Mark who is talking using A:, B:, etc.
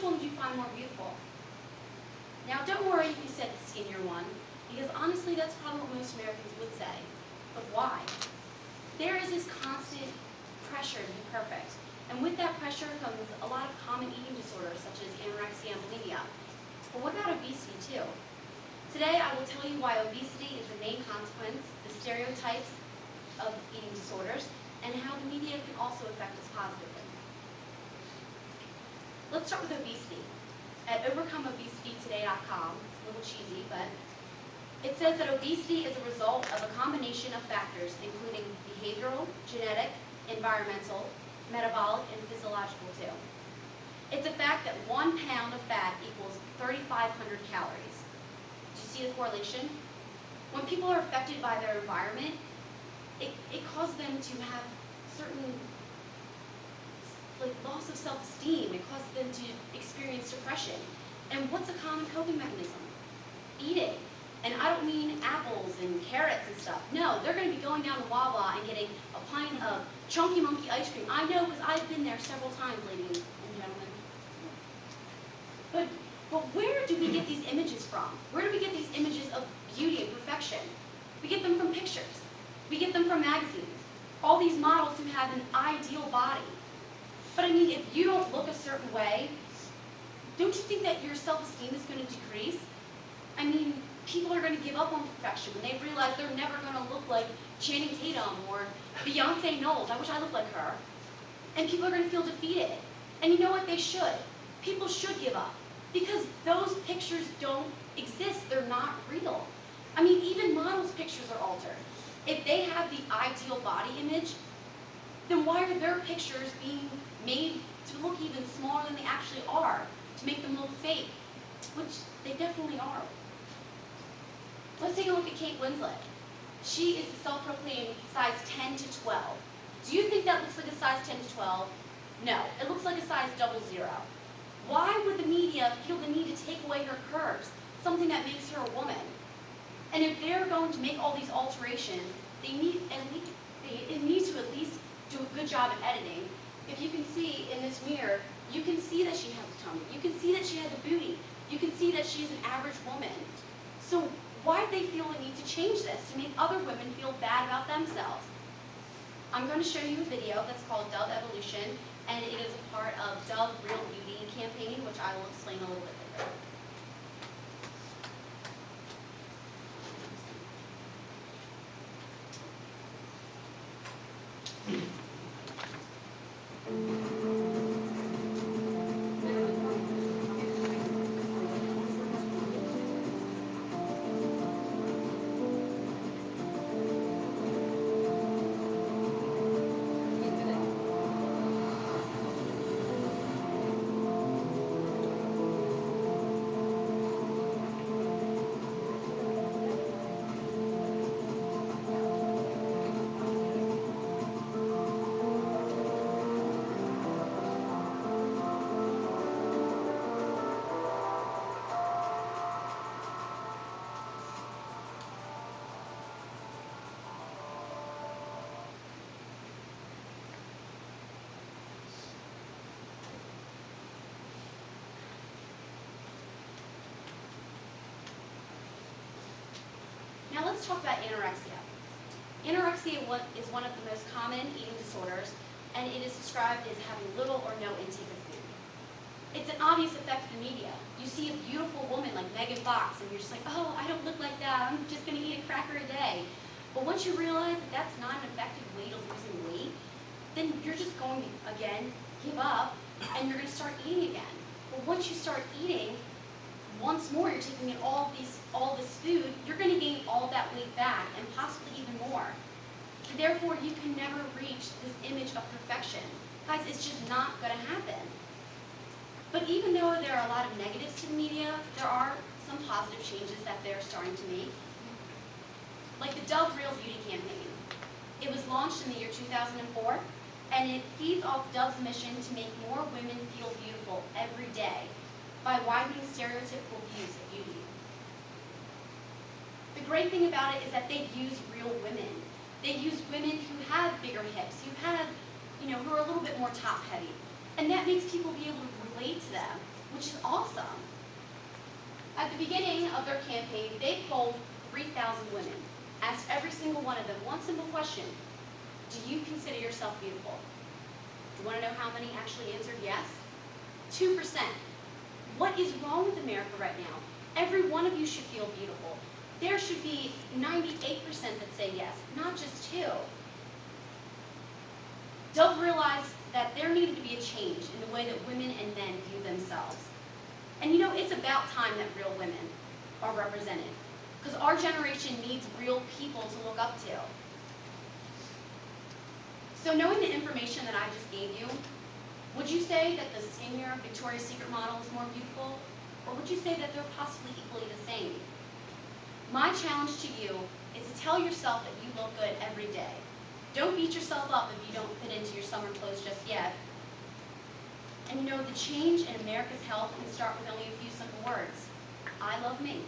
A: one would you find more beautiful? Now, don't worry if you said the skinnier one, because honestly, that's probably what most Americans would say. But why? There is this constant pressure to be perfect. And with that pressure comes a lot of common eating disorders, such as anorexia and bulimia. But what about obesity, too? Today, I will tell you why obesity is the main consequence, the stereotypes of eating disorders, and how the media can also affect us positively. Let's start with obesity. At overcomeobesitytoday.com, it's a little cheesy, but it says that obesity is a result of a combination of factors, including behavioral, genetic, environmental, metabolic, and physiological too. It's a fact that 1 pound of fat equals 3,500 calories. Do you see the correlation? When people are affected by their environment, it causes them to have certain loss of self-esteem. It causes them to experience depression. And what's a common coping mechanism? Eating. And I don't mean apples and carrots and stuff. No, they're going to be going down to Wawa and getting a pint of Chunky Monkey ice cream. I know because I've been there several times, ladies and gentlemen. But where do we get these images from? Where do we get these images of beauty and perfection? We get them from pictures. We get them from magazines. All these models who have an ideal body. But I mean, if you don't look a certain way, don't you think that your self-esteem is going to decrease? I mean, people are going to give up on perfection when they realize they're never going to look like Channing Tatum or Beyonce Knowles. I wish I looked like her. And people are going to feel defeated. And you know what? They should. People should give up. Because those pictures don't exist. They're not real. I mean, even models' pictures are altered. If they have the ideal body image, then why are their pictures being made to look even smaller than they actually are, to make them look fake, which they definitely are. Let's take a look at Kate Winslet. She is a self-proclaimed size 10 to 12. Do you think that looks like a size 10 to 12? No, it looks like a size 00. Why would the media feel the need to take away her curves, something that makes her a woman? And if they're going to make all these alterations, they need to at least do a good job at editing. If you can see in this mirror, you can see that she has a tummy. You can see that she has a booty. You can see that she's an average woman. So why do they feel the need to change this, to make other women feel bad about themselves? I'm going to show you a video that's called Dove Evolution, and it is a part of Dove Real Beauty campaign, which I will explain a little bit later. Now let's talk about anorexia. Anorexia is one of the most common eating disorders, and it is described as having little or no intake of food. It's an obvious effect of the media. You see a beautiful woman like Megan Fox, and you're just like, oh, I don't look like that. I'm just going to eat a cracker a day. But once you realize that that's not an effective way to losing weight, then you're just going to, again, give up, and you're going to start eating again. But once you start eating, once more, you're taking in all this food, you're going to gain all that weight back, and possibly even more. Therefore, you can never reach this image of perfection. Guys, it's just not going to happen. But even though there are a lot of negatives to the media, there are some positive changes that they're starting to make. Like the Dove Real Beauty campaign. It was launched in the year 2004, and it feeds off Dove's mission to make more women feel beautiful every day by widening stereotypical views of beauty. The great thing about it is that they use real women. They use women who have bigger hips, who are a little bit more top-heavy. And that makes people be able to relate to them. which is awesome. At the beginning of their campaign, they polled 3,000 women, asked every single one of them one simple question: do you consider yourself beautiful? Do you want to know how many actually answered yes? 2%. What is wrong with America right now? Every one of you should feel beautiful. There should be 98% that say yes, not just 2. Dove realized that there needed to be a change in the way that women and men view themselves. And you know, it's about time that real women are represented, because our generation needs real people to look up to. So knowing the information that I just gave you, would you say that the skinnier Victoria's Secret model is more beautiful? Or would you say that they're possibly equally the same? My challenge to you is to tell yourself that you look good every day. Don't beat yourself up if you don't fit into your summer clothes just yet. And you know, the change in America's health can start with only a few simple words. I love me.